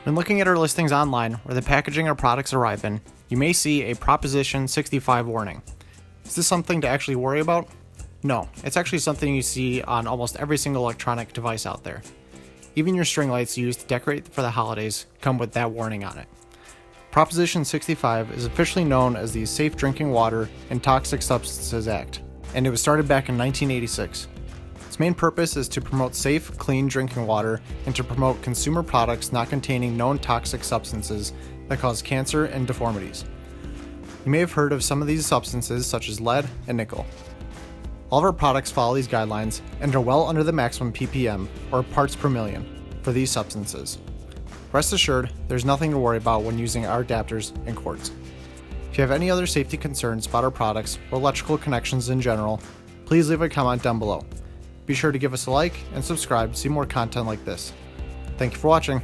When looking at our listings online or the packaging our products arrive in, you may see a Proposition 65 warning. Is this something to actually worry about? No, it's actually something you see on almost every single electronic device out there. Even your string lights used to decorate for the holidays come with that warning on it. Proposition 65 is officially known as the Safe Drinking Water and Toxic Substances Act, and it was started back in 1986. Its main purpose is to promote safe, clean drinking water and to promote consumer products not containing known toxic substances that cause cancer and deformities. You may have heard of some of these substances such as lead and nickel. All of our products follow these guidelines and are well under the maximum ppm, or parts per million, for these substances. Rest assured, there's nothing to worry about when using our adapters and cords. If you have any other safety concerns about our products or electrical connections in general, please leave a comment down below. Be sure to give us a like and subscribe to see more content like this. Thank you for watching.